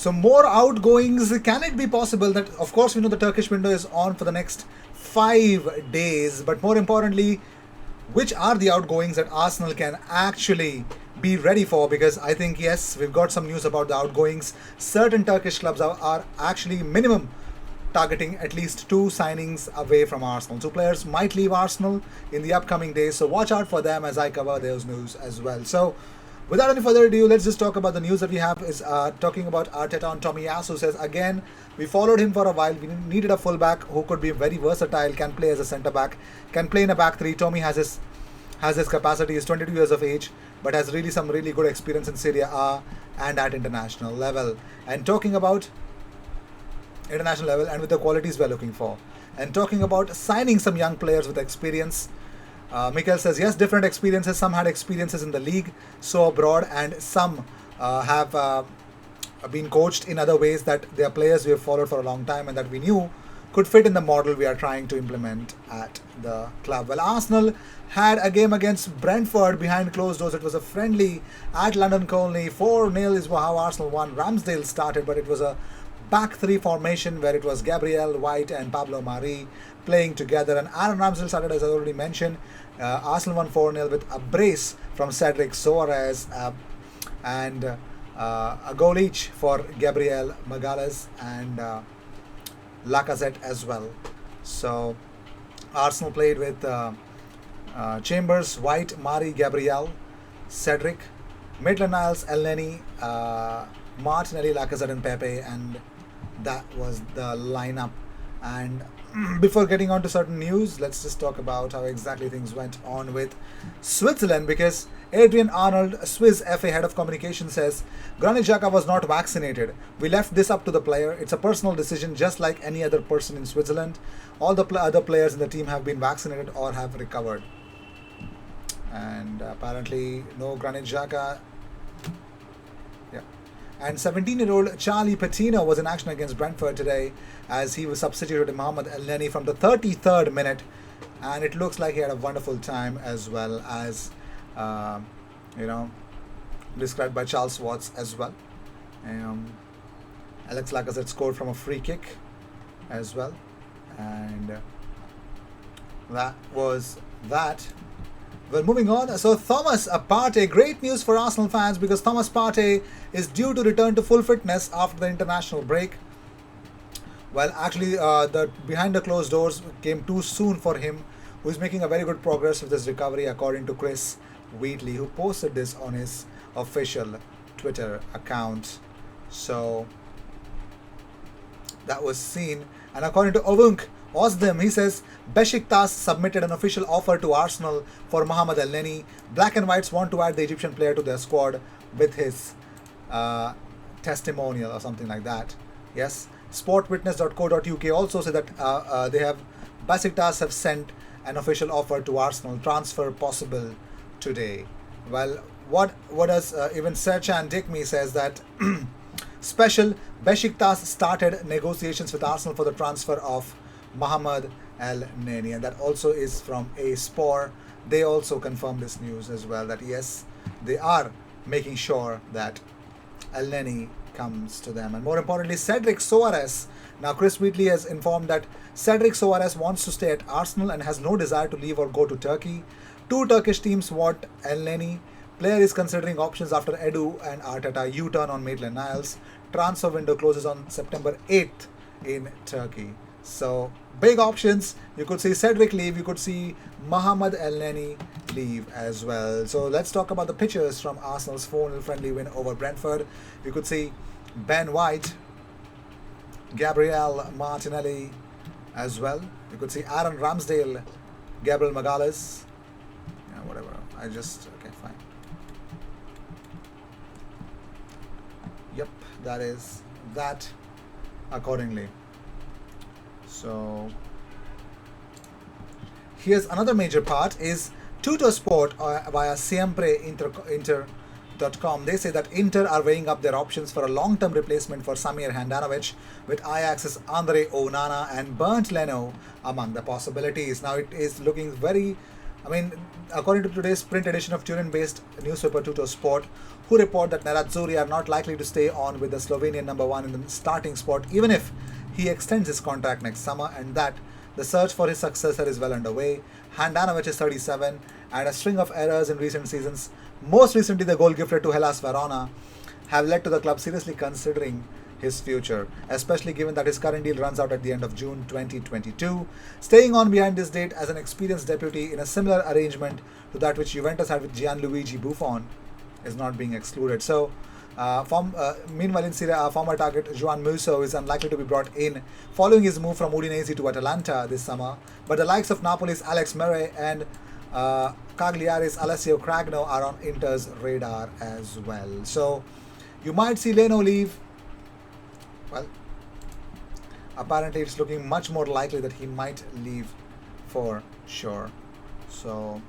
So more outgoings. Can it be possible that, of course, we know the Turkish window is on for the next 5 days, but more importantly, which are the outgoings that Arsenal can actually be ready for? Because I think, yes, we've got some news about the outgoings. Certain Turkish clubs are actually minimum targeting at least 2 signings away from Arsenal. 2 players might leave Arsenal in the upcoming days, so watch out for them as I cover those news as well. So without any further ado, let's just talk about the news that we have. Is talking about Arteta on Tomiyasu, who says, again, we followed him for a while. We needed a fullback who could be very versatile, can play as a centre back, can play in a back three. Tommy has his capacity. He's 22 years of age, but has some really good experience in Serie A and at international level. And talking about international level and with the qualities we're looking for, and talking about signing some young players with experience. Mikel says, yes, different experiences. Some had experiences in the league, so abroad, and some have been coached in other ways that they are players we have followed for a long time and that we knew could fit in the model we are trying to implement at the club. Well, Arsenal had a game against Brentford behind closed doors. It was a friendly at London Colney. 4-0 is how Arsenal won. Ramsdale started, but it was a back three formation where it was Gabriel, White and Pablo Mari playing together, and Aaron Ramsdale started, as I already mentioned. Arsenal won 4-0 with a brace from Cedric Soares and a goal each for Gabriel Magalhaes and Lacazette as well. So Arsenal played with Chambers, White, Mari, Gabriel, Cedric, Maitland-Niles, Elneny, Martinelli, Lacazette and Pepe, and that was the lineup. And before getting on to certain news, let's just talk about how exactly things went on with Switzerland, because Adrian Arnold, Swiss FA head of communication, says Granit Xhaka was not vaccinated. We left this up to the player. It's a personal decision, just like any other person in Switzerland. All the other players in the team have been vaccinated or have recovered. And apparently no Granit Xhaka. Yeah. And 17-year-old Charlie Patino was in action against Brentford today, as he was substituted to Mohamed Elneny from the 33rd minute, and it looks like he had a wonderful time, as well as described by Charles Watts as well. Alex Lacazette scored from a free kick as well, and that was that. Well, moving on. So Thomas Partey, great news for Arsenal fans, because Thomas Partey is due to return to full fitness after the international break. Well, actually, the behind the closed doors came too soon for him, who is making a very good progress with his recovery, according to Chris Wheatley, who posted this on his official Twitter account. So that was seen. And according to Ovunk Ozdem, he says Besiktas submitted an official offer to Arsenal for Mohamed Elneny. Black and Whites want to add the Egyptian player to their squad with his testimonial or something like that. Yes. Sportwitness.co.uk also said that Besiktas have sent an official offer to Arsenal. Transfer possible today. Well, what does even Serchan Dikmi says that special Besiktas started negotiations with Arsenal for the transfer of Mohamed Elneny, and that also is from a Sport. They also confirmed this news as well, that yes, they are making sure that Elneny comes to them. And more importantly, Cedric Soares. Now, Chris Wheatley has informed that Cedric Soares wants to stay at Arsenal and has no desire to leave or go to Turkey. 2 Turkish teams want Elneny. Player is considering options after Edu and Arteta U-turn on Maitland-Niles. Transfer window closes on September 8th in Turkey. So, big options. You could see Cedric leave. You could see Mohamed Elneny leave as well. So, let's talk about the pictures from Arsenal's 4-0 friendly win over Brentford. You could see Ben White, Gabriel Martinelli as well. You could see Aaron Ramsdale, Gabriel Magalhaes. Yeah, whatever. Okay, fine. Yep, that is that accordingly. So here's another major part is Tuttosport via Siempre.com. They say that Inter are weighing up their options for a long-term replacement for Samir Handanovic, with Ajax's Andre Onana and Bernd Leno among the possibilities. Now it is looking very I mean, according to today's print edition of Turin-based newspaper Tutto Sport, who report that Nerazzurri are not likely to stay on with the Slovenian number one in the starting spot, even if he extends his contract next summer, and that the search for his successor is well underway. Handanovic is 37, and a string of errors in recent seasons, most recently the goal gifted to Hellas Verona, have led to the club seriously considering his future, especially given that his current deal runs out at the end of June 2022. Staying on behind this date as an experienced deputy in a similar arrangement to that which Juventus had with Gianluigi Buffon is not being excluded. So, meanwhile in Serie A, former target Juan Musso is unlikely to be brought in following his move from Udinese to Atalanta this summer, but the likes of Napoli's Alex Murray and Cagliari's Alessio Cragno are on Inter's radar as well. So, you might see Leno leave. Well, apparently it's looking much more likely that he might leave for sure. So,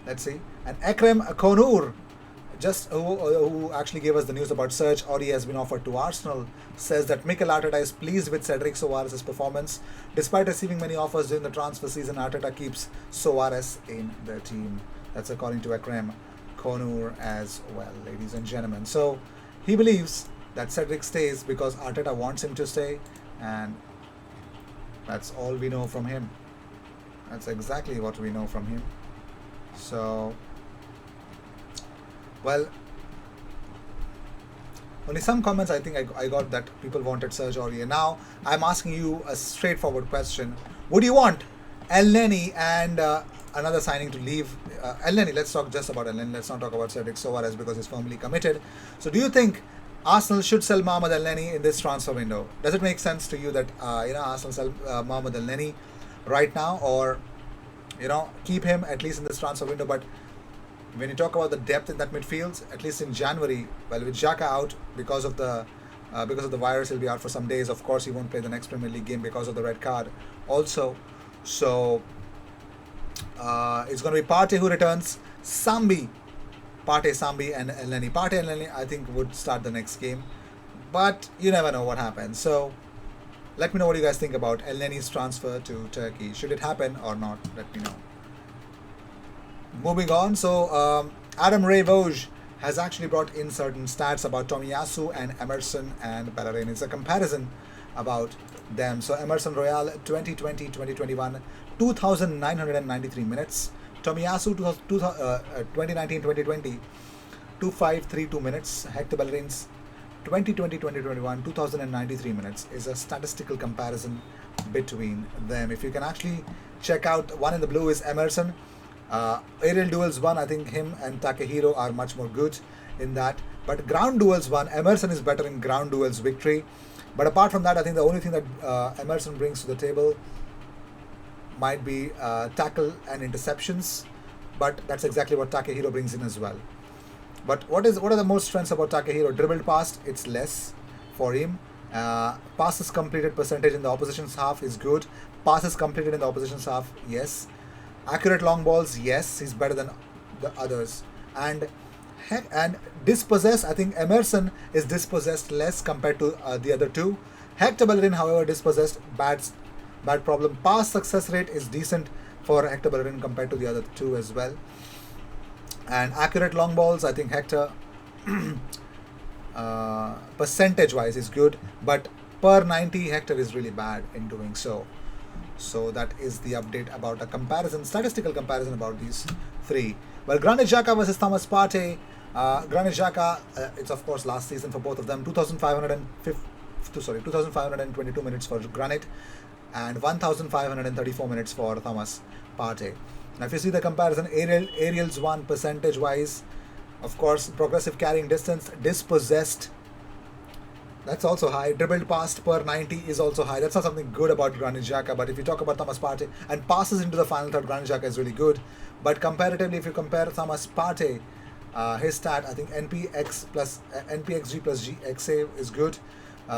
let's see. And Ekrem Konur, who actually gave us the news about Serge Aurier has been offered to Arsenal, says that Mikel Arteta is pleased with Cedric Soares' performance. Despite receiving many offers during the transfer season, Arteta keeps Soares in the team. That's according to Ekrem Konur as well, ladies and gentlemen. So, he believes that Cedric stays because Arteta wants him to stay, and that's all we know from him. That's exactly what we know from him. So, well, only some comments I think I got that people wanted Serge Aurier. Now, I'm asking you a straightforward question. Would you want Elneny and another signing to leave? Elneny, let's talk just about Elneny. Let's not talk about Cedric Soares because he's firmly committed. So, do you think Arsenal should sell Mohamed Elneny in this transfer window? Does it make sense to you that Arsenal sell Mohamed Elneny right now, or keep him at least in this transfer window? But when you talk about the depth in that midfield, at least in January, well, with Xhaka out because of the virus, he'll be out for some days. Of course, he won't play the next Premier League game because of the red card. Also, so it's going to be Partey who returns, Partey, Sambi, and Elneny. Partey and Elneny, I think, would start the next game. But you never know what happens. So, let me know what you guys think about Elneny's transfer to Turkey. Should it happen or not? Let me know. Moving on. So, Adam Ray Vosge has actually brought in certain stats about Tomiyasu and Emerson and Bellerin. It's a comparison about them. So, Emerson Royal 2020-2021, 2,993 minutes. Tomiyasu 2019-2020, 2,532 minutes. Hector Bellerin's 2020-2021, 2,093 minutes is a statistical comparison between them. If you can actually check out, one in the blue is Emerson. Aerial duels one, I think him and Takehiro are much more good in that. But ground duels one, Emerson is better in ground duels victory. But apart from that, I think the only thing that Emerson brings to the table might be tackle and interceptions, but that's exactly what Takehiro brings in as well. But what are the most strengths about Takehiro? Dribbled past, it's less for him. Passes completed percentage in the opposition's half is good. Passes completed in the opposition's half, yes. Accurate long balls, yes, he's better than the others. And dispossessed, I think Emerson is dispossessed less compared to the other two. Hector Bellerin, however, dispossessed, bad problem. Pass success rate is decent for Hector Bellerin compared to the other two as well. And accurate long balls, I think Hector percentage wise is good, but per 90 Hector is really bad in doing so. So that is the update about a comparison, statistical comparison about these three. Well, Granit Xhaka versus Thomas Partey. Granit Xhaka, it's of course last season for both of them. 2,522 minutes for Granit and 1,534 minutes for Thomas Partey. Now, if you see the comparison, aerials one percentage wise, of course, progressive carrying distance, dispossessed, that's also high. Dribbled past per 90 is also high. That's not something good about Granit Xhaka. But if you talk about Thomas Partey and passes into the final third, Granit Xhaka is really good. But comparatively, if you compare Thomas Partey, his stat, I think NPXG plus GXA is good.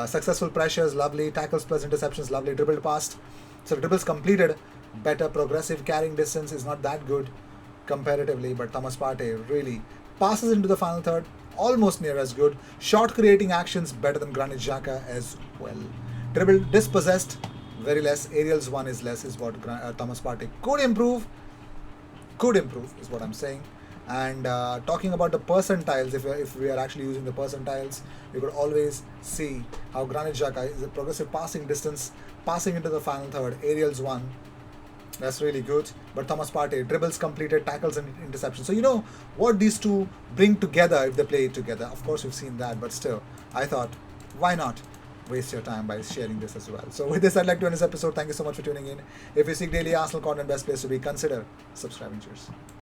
Successful pressures, lovely. Tackles plus interceptions, lovely. Dribbled past. So dribbles completed, better. Progressive carrying distance is not that good comparatively. But Thomas Partey really passes into the final third, almost near as good. Shot creating actions, better than Granit Xhaka as well. Dribble dispossessed, very less. Aerials one is less, is what Thomas Partey could improve. could improve, is what I'm saying. And talking about the percentiles, if we are actually using the percentiles, we could always see how Granit Xhaka is a progressive passing distance, passing into the final third, aerials 1. That's really good. But Thomas Partey, dribbles completed, tackles and interceptions. So you know what these two bring together if they play together. Of course, we've seen that, but still, I thought, why not waste your time by sharing this as well? So with this, I'd like to end this episode. Thank you so much for tuning in. If you seek daily Arsenal content, best place to be, consider subscribing. Cheers.